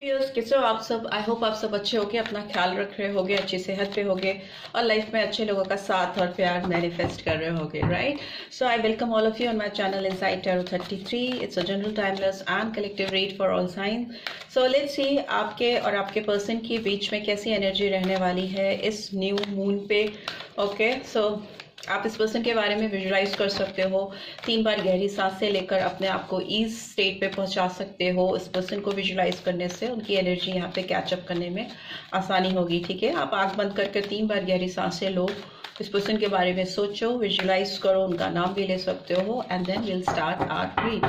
Viewers, कैसे हो आप सब। आई होप आप सब अच्छे होगे, अपना ख्याल रख रहे होगे, अच्छी सेहत पे होगे और लाइफ में अच्छे लोगों का साथ और प्यार मैनिफेस्ट कर रहे होगे, right. So I welcome all of you on my channel inside tarot 33। It's a general timeless and collective read for all sign. So let's see आपके और आपके पर्सन के बीच में कैसी एनर्जी रहने वाली है इस न्यू मून पे। ओके, सो आप इस पर्सन के बारे में विजुलाइज कर सकते हो। 3 बार गहरी सांसें लेकर अपने आप को ईज स्टेट पे पहुंचा सकते हो। इस पर्सन को विजुलाइज करने से उनकी एनर्जी यहाँ पे कैचअप करने में आसानी होगी, ठीक है। आप आंख बंद करके 3 बार गहरी सांसें लो, इस पर्सन के बारे में सोचो, विजुलाइज करो, उनका नाम भी ले सकते हो and then will start our read.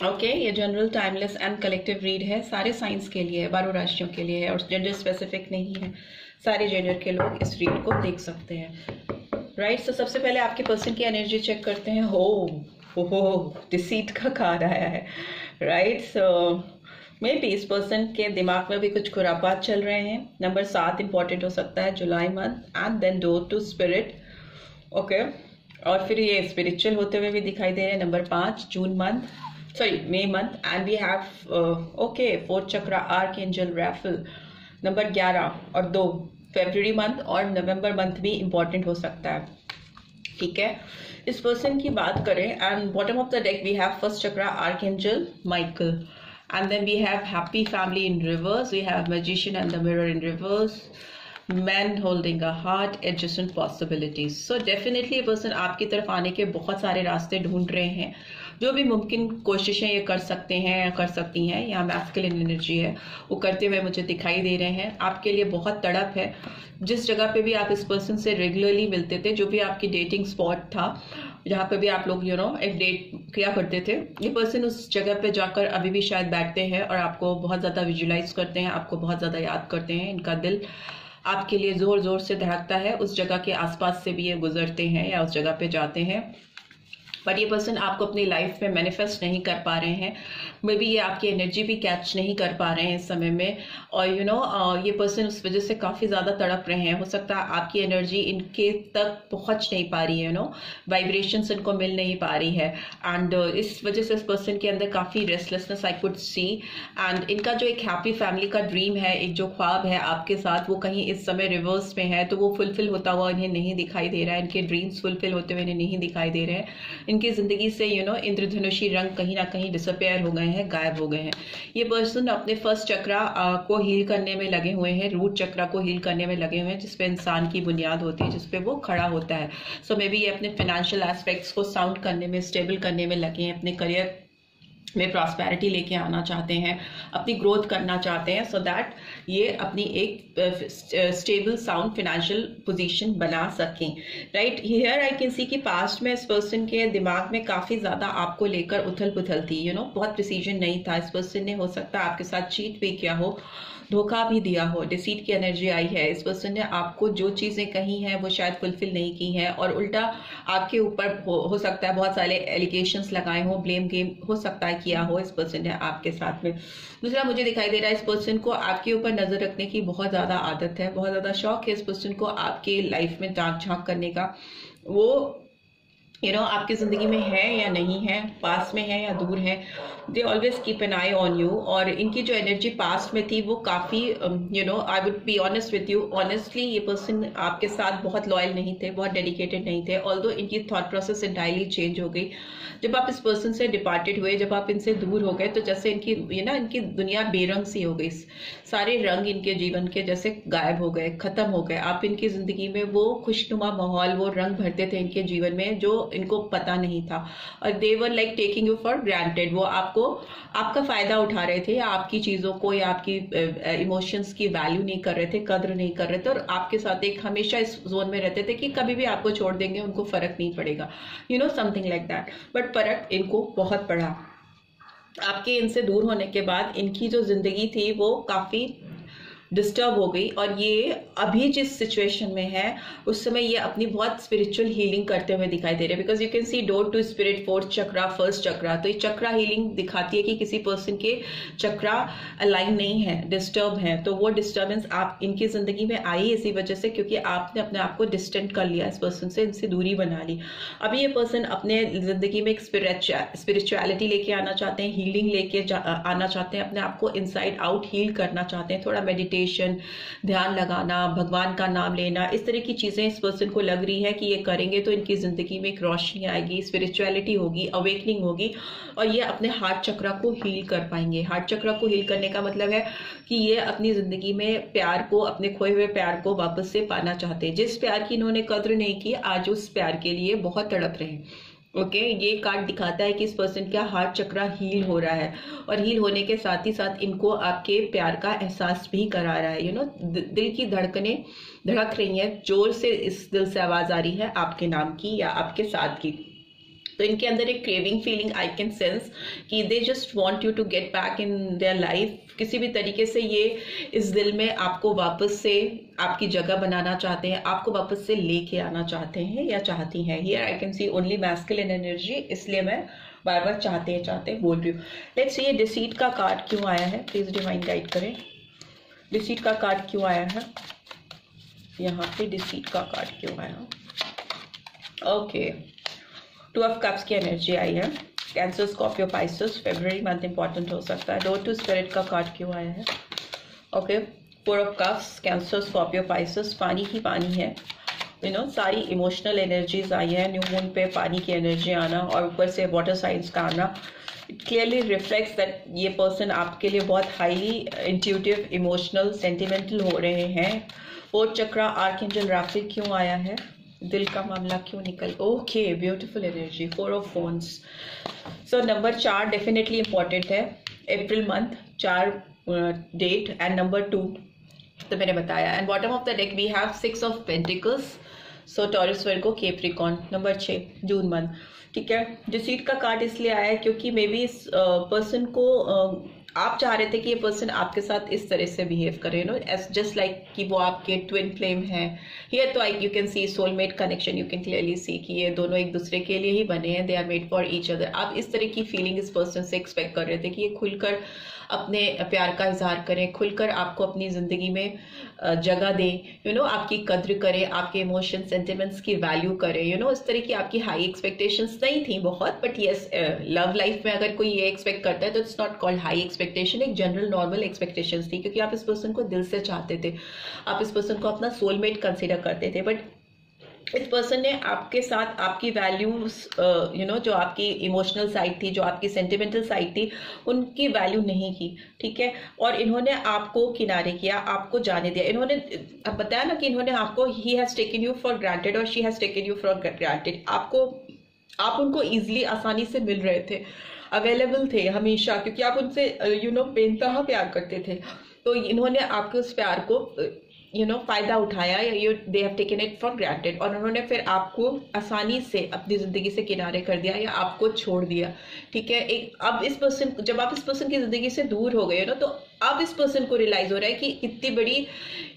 Okay, ये general timeless and collective read है, सारे साइंस के लिए है, 12 राशियों के लिए है और जेंडर स्पेसिफिक नहीं है। सारे जेंडर के लोग इस रीड को देख सकते हैं, राइट। तो सबसे पहले आपके पर्सन की एनर्जी चेक करते हैं। हो डिसीट का कार्ड आया है, राइट। सो मे बी इस पर्सन के दिमाग में भी कुछ खुरापात चल रहे हैं। नंबर 7 इंपॉर्टेंट हो सकता है, जुलाई month and then door to spirit. Okay, और फिर ये स्पिरिचुअल होते हुए भी दिखाई दे रहे हैं। Number 5 June month, sorry May month and we have okay 4th chakra archangel Raphael. Number 11 और 2 फरवरी मंथ और नवंबर मंथ भी इंपॉर्टेंट हो सकता है, ठीक है। इस पर्सन की बात करें and bottom of the deck we have first chakra archangel Michael and then we have happy family in reverse, we have magician and the mirror in reverse, man holding a heart, adjustment possibilities. So definitely ये person आपकी तरफ आने के बहुत सारे रास्ते ढूंढ रहे हैं। जो भी मुमकिन कोशिशें ये कर सकते हैं या कर सकती हैं, यहाँ मैस्कुलिन एनर्जी है, वो करते हुए मुझे दिखाई दे रहे हैं। आपके लिए बहुत तड़प है। जिस जगह पे भी आप इस पर्सन से रेगुलरली मिलते थे, जो भी आपकी डेटिंग स्पॉट था, जहाँ पे भी आप लोग एक डेट किया करते थे, ये पर्सन उस जगह पे जाकर अभी भी शायद बैठते हैं और आपको बहुत ज़्यादा विजुलाइज करते हैं, आपको बहुत ज़्यादा याद करते हैं। इनका दिल आपके लिए जोर जोर से धड़कता है। उस जगह के आसपास से भी ये गुजरते हैं या उस जगह पे जाते हैं, बट ये पर्सन आपको अपनी लाइफ में मैनिफेस्ट नहीं कर पा रहे हैं। मे बी ये आपकी एनर्जी भी कैच नहीं कर पा रहे हैं इस समय में, और ये पर्सन उस वजह से काफ़ी ज़्यादा तड़प रहे हैं। हो सकता है आपकी एनर्जी इनके तक पहुंच नहीं पा रही है, वाइब्रेशंस इनको मिल नहीं पा रही है एंड इस वजह से इस पर्सन के अंदर काफ़ी restlessness I could see. And इनका जो एक हैप्पी फैमिली का ड्रीम है, एक जो ख्वाब है आपके साथ, वो कहीं इस समय रिवर्स में है, तो वो फुलफिल होता हुआ इन्हें नहीं दिखाई दे रहा है। इनके ड्रीम्स फुलफिल होते हुए इन्हें नहीं दिखाई दे रहे हैं। इनकी जिंदगी से इंद्रधनुषी रंग कहीं ना कहीं डिसअपेयर हो गए हैं, गायब हो गए हैं। ये पर्सन अपने फर्स्ट चक्रा को हील करने में लगे हुए हैं, रूट चक्रा को हील करने में लगे हुए हैं, जिसपे इंसान की बुनियाद होती है, जिसपे वो खड़ा होता है। सो मे बी ये अपने फाइनेंशियल एस्पेक्ट्स को साउंड करने में, स्टेबल करने में लगे हैं, अपने करियर में प्रॉस्पेरिटी लेके आना चाहते हैं, अपनी ग्रोथ करना चाहते हैं, सो दैट ये अपनी एक स्टेबल साउंड फाइनेंशियल पोजीशन बना सकें, right. Here I can see कि पास्ट में इस पर्सन के दिमाग में काफ़ी ज़्यादा आपको लेकर उथल पुथल थी, बहुत प्रिसीजन नहीं था। इस पर्सन ने हो सकता है आपके साथ चीट भी किया हो, धोखा भी दिया हो, डिसीट की एनर्जी आई है। इस पर्सन ने आपको जो चीज़ें कही हैं वो शायद फुलफिल नहीं की हैं और उल्टा आपके ऊपर हो सकता है बहुत सारे एलिगेशंस लगाए हो, ब्लेम गेम हो सकता है किया हो इस पर्सन ने आपके साथ में। दूसरा मुझे दिखाई दे रहा है इस पर्सन को आपके ऊपर नजर रखने की बहुत ज़्यादा आदत है, बहुत ज़्यादा शौक है इस पर्सन को आपकी लाइफ में जांच झांक करने का। वो आपकी जिंदगी में है या नहीं है, पास में है या दूर है, they always keep an I on you. और इनकी जो एनर्जी पास्ट में थी वो काफ़ी I would be honest with you, honestly ये पर्सन आपके साथ बहुत लॉयल नहीं थे, बहुत डेडिकेटेड नहीं थे। ऑल्दो इनकी थॉट प्रोसेस इंटायरली चेंज हो गई जब आप इस पर्सन से डिपार्टेड हुए, जब आप इनसे दूर हो गए, तो जैसे इनकी इनकी दुनिया बेरंग सी हो गई, सारे रंग इनके जीवन के जैसे गायब हो गए, खत्म हो गए। आप इनकी जिंदगी में वो खुशनुमा माहौल, वो रंग भरते थे इनके जीवन में जो इनको पता नहीं था, और they were like taking you for granted. वो आपका फायदा उठा रहे थे, या आपकी चीजों को या आपकी इमोशंस की वैल्यू नहीं कर रहे थे, कद्र नहीं कर रहे थे, और आपके साथ एक हमेशा इस जोन में रहते थे कि कभी भी आपको छोड़ देंगे, उनको फर्क नहीं पड़ेगा, समथिंग लाइक दैट। बट फर्क इनको बहुत पड़ा। आपके इनसे दूर होने के बाद इनकी जो जिंदगी थी वो काफी डिस्टर्ब हो गई, और ये अभी जिस सिचुएशन में है उस समय ये अपनी बहुत स्पिरिचुअल हीलिंग करते हुए दिखाई दे रहे हैं, because you can see door to spirit, fourth chakra, first chakra. तो ये चक्रा हीलिंग दिखाती है कि किसी पर्सन के चक्रा अलाइन नहीं है, डिस्टर्ब है। तो वो डिस्टर्बेंस आप इनकी जिंदगी में आई इसी वजह से, क्योंकि आपने अपने आप को डिस्टेंट कर लिया इस पर्सन से, इनसे दूरी बना ली। अभी ये पर्सन अपने जिंदगी में एक स्पिरिचुअलिटी लेके आना चाहते हैं, हीलिंग लेके आना चाहते हैं, अपने आप को इनसाइड आउट हील करना चाहते हैं। थोड़ा मेडिटेशन, ध्यान लगाना, भगवान का नाम लेना, इस तरह की चीजें इस पर्सन को लग रही है कि ये करेंगे तो इनकी जिंदगी में एक रोशनी आएगी, स्पिरिचुअलिटी होगी, अवेकनिंग होगी, और ये अपने हार्ट चक्रा को हील कर पाएंगे। हार्ट चक्रा को हील करने का मतलब है कि ये अपनी जिंदगी में प्यार को, अपने खोए हुए प्यार को वापस से पाना चाहते हैं। जिस प्यार की इन्होंने कद्र नहीं की, आज उस प्यार के लिए बहुत तड़प रहे हैं। ओके, ये कार्ड दिखाता है कि इस पर्सन का हार्ट चक्रा हील हो रहा है, और हील होने के साथ ही साथ इनको आपके प्यार का एहसास भी करा रहा है। दिल की धड़कनें धड़क रही हैं, जोर से इस दिल से आवाज आ रही है आपके नाम की या आपके साथ की। तो इनके अंदर एक craving feeling I can sense कि they just want you to get back in their life. किसी भी तरीके से ये इस दिल में आपको वापस से आपकी जगह बनाना चाहते हैं, आपको वापस से लेके आना चाहते हैं या चाहती हैं। Here I can see only masculine energy, इसलिए मैं बार बार चाहते बोल रही हूँ। लेट्स सी ये डिसीट का कार्ड क्यों आया है, प्लीज डिवाइन गाइड करें। डिसीट का कार्ड क्यों आया है यहाँ पे, डिसीट का कार्ड क्यों आया? ओके, 2 ऑफ कप्स की एनर्जी आई है। कैंसर, स्कॉर्पियो, पाइसेस, फरवरी मंथ इंपॉर्टेंट हो सकता है। डोर टू स्पिरिट का कार्ड क्यों आया है? Okay, 4 of cups, cancer, Scorpio, Pisces, पानी ही पानी है। सारी इमोशनल एनर्जीज आई है। न्यू मून पे पानी की एनर्जी आना और ऊपर से वाटर साइंस का आना, इट क्लियरली रिफ्लेक्ट्स दैट ये पर्सन आपके लिए बहुत हाईली इंट्यूटिव, इमोशनल, सेंटिमेंटल हो रहे हैं। 4th चक्रा, आर्कएंजल राफेल क्यों आया है? दिल का मामला क्यों निकल? Okay, beautiful energy, 4 of phones. So number 4 definitely important है। अप्रैल मंथ 4 डेट एंड नंबर 2 तो मैंने बताया। And bottom of the deck we have 6 of pentacles, so Taurus, Virgo, Capricorn. Number 6 जून मंथ, ठीक है। डिसीट का कार्ड इसलिए आया है क्योंकि मे बी इस पर्सन को आप चाह रहे थे कि ये पर्सन आपके साथ इस तरह से बिहेव करे, जस्ट लाइक कि वो आपके ट्विन फ्लेम है। हियर तो you can C soulmate connection, you can clearly see कि ये दोनों एक दूसरे के लिए ही बने हैं, they are made for each other. आप इस तरह की फीलिंग इस पर्सन से एक्सपेक्ट कर रहे थे कि ये खुलकर अपने प्यार का इजहार करें, खुलकर आपको अपनी जिंदगी में जगह दें, आपकी कद्र करें, आपके इमोशन, सेंटिमेंट्स की वैल्यू करें। इस तरह की आपकी हाई एक्सपेक्टेशंस नहीं थी बहुत, बट यस, लव लाइफ में अगर कोई ये एक्सपेक्ट करता है तो it's not called high expectation, एक जनरल नॉर्मल एक्सपेक्टेशंस थी, क्योंकि आप इस पर्सन को दिल से चाहते थे, आप इस पर्सन को अपना सोलमेट कंसिडर करते थे। बट इस पर्सन ने आपके साथ आपकी वैल्यूज, जो आपकी इमोशनल साइड थी, जो आपकी सेंटिमेंटल साइड थी, उनकी वैल्यू नहीं की, ठीक है। और इन्होंने आपको किनारे किया, आपको जाने दिया। इन्होंने अब बताया ना कि इन्होंने आपको, he has taken you for granted और she has taken you for granted. आप उनको इजिली, आसानी से मिल रहे थे, अवेलेबल थे हमेशा, क्योंकि आप उनसे बेनतहा प्यार करते थे। तो इन्होंने आपके उस प्यार को फायदा उठाया, they have taken it for granted, और उन्होंने फिर आपको आसानी से अपनी जिंदगी से किनारे कर दिया या आपको छोड़ दिया, ठीक है। अब इस पर्सन, जब आप इस पर्सन की जिंदगी से दूर हो गए तो अब इस पर्सन को रियलाइज हो रहा है कि कितनी बड़ी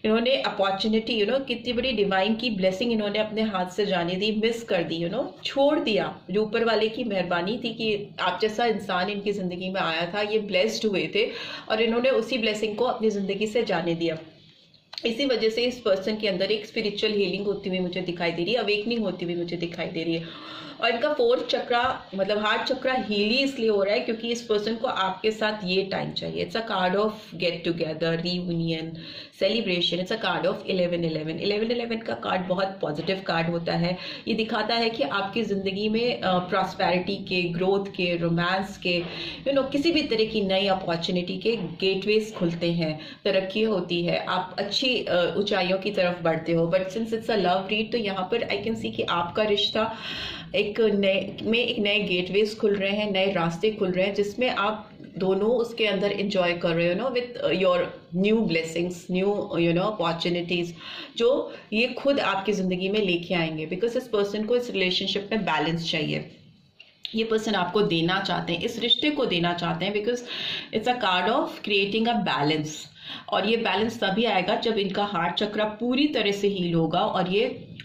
इन्होंने अपॉर्चुनिटी, कितनी बड़ी डिवाइन की ब्लेसिंग इन्होंने अपने हाथ से जाने दी, मिस कर दी, छोड़ दिया। जो ऊपर वाले की मेहरबानी थी कि आप जैसा इंसान इनकी जिंदगी में आया था, ये ब्लेस्ड हुए थे, और इन्होंने उसी ब्लेसिंग को अपनी जिंदगी से जाने दिया। इसी वजह से इस पर्सन के अंदर एक स्पिरिचुअल हीलिंग होती हुई मुझे दिखाई दे रही है, अवेकनिंग होती हुई मुझे दिखाई दे रही है। और इनका 4th चक्रा, मतलब हार्ट चक्रा हीली इसलिए हो रहा है क्योंकि इस पर्सन को आपके साथ ये टाइम चाहिए। It's a card of get together, reunion, celebration. It's a card of 1111। 1111 का कार्ड बहुत पॉजिटिव कार्ड होता है। ये दिखाता है कि आपकी जिंदगी में प्रॉस्पेरिटी के, ग्रोथ के, रोमांस के, किसी भी तरह की नई अपॉर्चुनिटी के गेटवेज खुलते हैं, तरक्की होती है, आप अच्छी ऊंचाइयों की तरफ बढ़ते हो। But since it's a love read, तो यहाँ पर आई कैन सी कि आपका रिश्ता एक नए गेटवेज खुल रहे हैं, नए रास्ते खुल रहे हैं, जिसमें आप दोनों उसके अंदर एंजॉय कर रहे हो with your new blessings, new opportunities, जो ये खुद आपकी जिंदगी में लेके आएंगे। बिकॉज इस पर्सन को इस रिलेशनशिप में बैलेंस चाहिए। ये पर्सन आपको देना चाहते हैं, इस रिश्ते को देना चाहते हैं, because it's a card of creating a balance. और ये बैलेंस तभी आएगा जब इनका हार्ट चक्र पूरी तरह से हील होगा और ये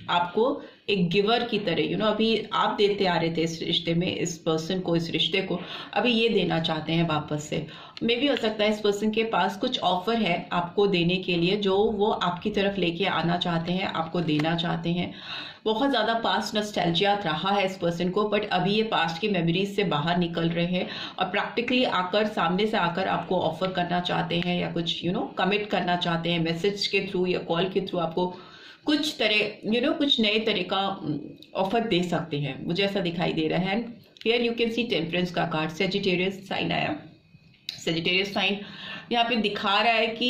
आपको एक गिवर की तरह अभी आप देते आ रहे थे इस रिश्ते में, इस पर्सन को, इस रिश्ते को अभी ये देना चाहते हैं वापस से। मे भी हो सकता है इस पर्सन के पास कुछ ऑफर है आपको देने के लिए, जो वो आपकी तरफ लेके आना चाहते हैं, आपको देना चाहते हैं। बहुत ज़्यादा पास्ट नॉस्टैल्जिया रहा है इस पर्सन को, बट अभी ये पास्ट की मेमोरीज से बाहर निकल रहे हैं और प्रैक्टिकली आकर, सामने से आकर आपको ऑफर करना चाहते हैं या कुछ कमिट करना चाहते हैं, मैसेज के थ्रू या कॉल के थ्रू आपको कुछ तरह कुछ नए तरह का ऑफर दे सकते हैं, मुझे ऐसा दिखाई दे रहा है। Here you can C temperance का कार्ड, सेजिटेरियस साइन आया। सेजिटेरियस साइन यहाँ पे दिखा रहा है कि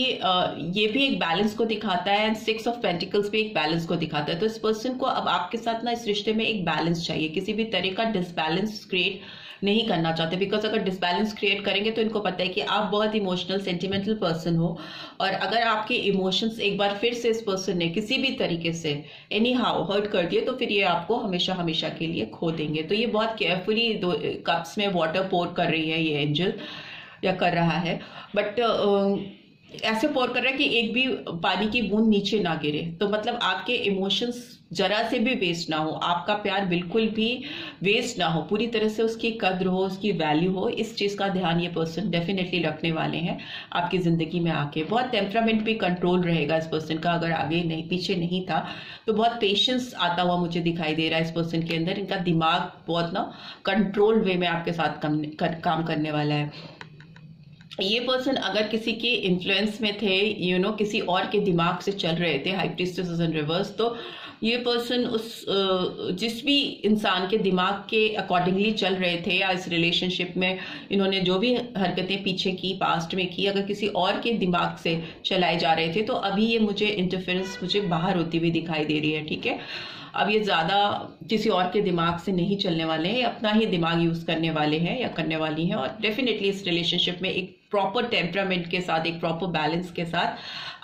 ये भी एक बैलेंस को दिखाता है एंड 6 ऑफ पेंटिकल्स भी एक बैलेंस को दिखाता है। तो इस पर्सन को अब आपके साथ ना इस रिश्ते में एक बैलेंस चाहिए, किसी भी तरह का डिसबैलेंस क्रिएट नहीं करना चाहते, बिकॉज अगर डिसबैलेंस क्रिएट करेंगे तो इनको पता है कि आप बहुत इमोशनल सेंटिमेंटल पर्सन हो, और अगर आपके इमोशंस एक बार फिर से इस पर्सन ने किसी भी तरीके से एनी हाउ हर्ट कर दिए तो फिर ये आपको हमेशा हमेशा के लिए खो देंगे। तो ये बहुत केयरफुली 2 कप्स में वाटर पोर कर रही है ये एंजल, या कर रहा है, बट ऐसे पोर कर रहा है कि एक भी पानी की बूंद नीचे ना गिरे। तो मतलब आपके इमोशंस जरा से भी वेस्ट ना हो, आपका प्यार बिल्कुल भी वेस्ट ना हो, पूरी तरह से उसकी कद्र हो, उसकी वैल्यू हो, इस चीज का ध्यान ये पर्सन डेफिनेटली रखने वाले हैं आपकी जिंदगी में आके। बहुत टेम्परामेंट भी कंट्रोल रहेगा इस पर्सन का, अगर आगे नहीं पीछे नहीं था तो बहुत पेशेंस आता हुआ मुझे दिखाई दे रहा है इस पर्सन के अंदर। इनका दिमाग बहुत कंट्रोल वे में आपके साथ काम करने वाला है। ये पर्सन अगर किसी के इन्फ्लुएंस में थे, किसी और के दिमाग से चल रहे थे, हाई प्रीस्टेस इन रिवर्स, तो ये पर्सन उस जिस भी इंसान के दिमाग के अकॉर्डिंगली चल रहे थे, या इस रिलेशनशिप में इन्होंने जो भी हरकतें पीछे की, पास्ट में की, अगर किसी और के दिमाग से चलाए जा रहे थे, तो अभी ये मुझे इंटरफेरेंस मुझे बाहर होती हुई दिखाई दे रही है। ठीक है, अब ये ज्यादा किसी और के दिमाग से नहीं चलने वाले हैं, अपना ही दिमाग यूज करने वाले हैं या करने वाली हैं, और डेफिनेटली इस रिलेशनशिप में एक प्रॉपर टेम्परामेंट के साथ, एक प्रॉपर बैलेंस के साथ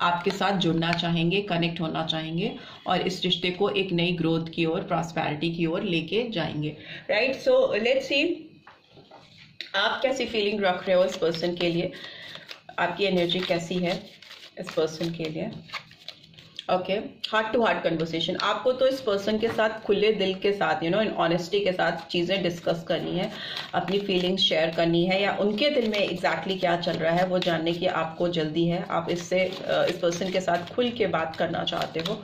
आपके साथ जुड़ना चाहेंगे, कनेक्ट होना चाहेंगे, और इस रिश्ते को एक नई ग्रोथ की ओर, प्रॉस्पेरिटी की ओर लेके जाएंगे। राइट, सो लेट्स सी आप कैसी फीलिंग रख रहे हो इस पर्सन के लिए, आपकी एनर्जी कैसी है इस पर्सन के लिए। Okay, heart to heart conversation, आपको तो इस पर्सन के साथ खुले दिल के साथ इन ऑनेस्टी के साथ चीज़ें डिस्कस करनी है, अपनी फीलिंग्स शेयर करनी है, या उनके दिल में एग्जैक्टली क्या चल रहा है वो जानने की आपको जल्दी है। आप इस पर्सन के साथ खुल के बात करना चाहते हो,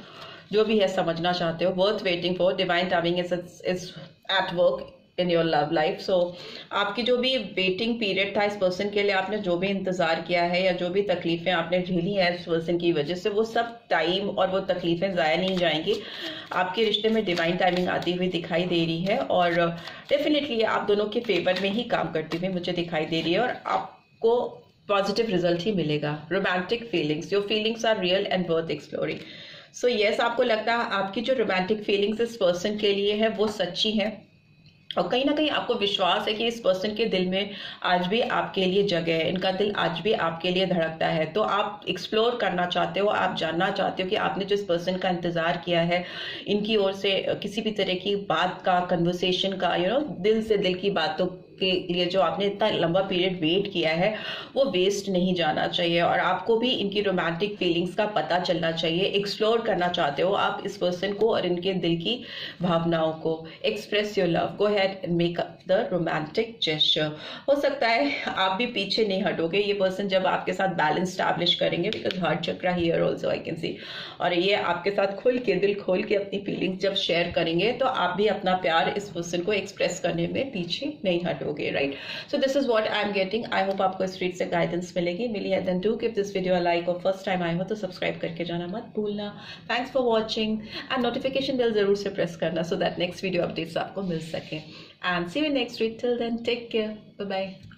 जो भी है समझना चाहते हो। Worth waiting for, divine timing is at work in your love life. So आपकी जो भी वेटिंग पीरियड था इस पर्सन के लिए, आपने जो भी इंतजार किया है या जो भी तकलीफें आपने झेली हैं इस पर्सन की वजह से, वो सब टाइम और वो तकलीफें ज़ाया नहीं जाएंगी। आपके रिश्ते में डिवाइन टाइमिंग आती हुई दिखाई दे रही है, और डेफिनेटली आप दोनों के फेवर में ही काम करती हुई मुझे दिखाई दे रही है, और आपको पॉजिटिव रिजल्ट ही मिलेगा। Romantic feelings, your feelings are real and worth exploring. So yes, आपको लगता है आपकी जो रोमांटिक फीलिंग्स इस पर्सन के लिए है वो सच्ची है, और कहीं ना कहीं आपको विश्वास है कि इस पर्सन के दिल में आज भी आपके लिए जगह है, इनका दिल आज भी आपके लिए धड़कता है। तो आप एक्सप्लोर करना चाहते हो, आप जानना चाहते हो कि आपने जो इस पर्सन का इंतजार किया है, इनकी ओर से किसी भी तरह की बात का, कन्वर्सेशन का, दिल से दिल की बातों के लिए जो आपने इतना लंबा पीरियड वेट किया है वो वेस्ट नहीं जाना चाहिए, और आपको भी इनकी रोमांटिक फीलिंग्स का पता चलना चाहिए। एक्सप्लोर करना चाहते हो आप इस पर्सन को और इनके दिल की भावनाओं को। Express your love, go ahead and make the romantic gesture. हो सकता है आप भी पीछे नहीं हटोगे, ये पर्सन जब आपके साथ बैलेंस स्टैब्लिश करेंगे, because heart chakra here also I can see, और ये आपके साथ खुल के, दिल खोल के अपनी फीलिंग्स जब शेयर करेंगे, तो आप भी अपना प्यार इस पर्सन को एक्सप्रेस करने में पीछे नहीं हटोगे। Right, so this is what I am getting. I hope आपको इस रीड से गाइडेंस मिलेगी। मिली है then do give this video a like, और फर्स्ट टाइम आए हो तो सब्सक्राइब करके जाना मत भूलना। Thanks for watching, and notification bell जरूर से प्रेस करना so that next video updates आपको मिल सके। And see you next week, till then take care, bye bye.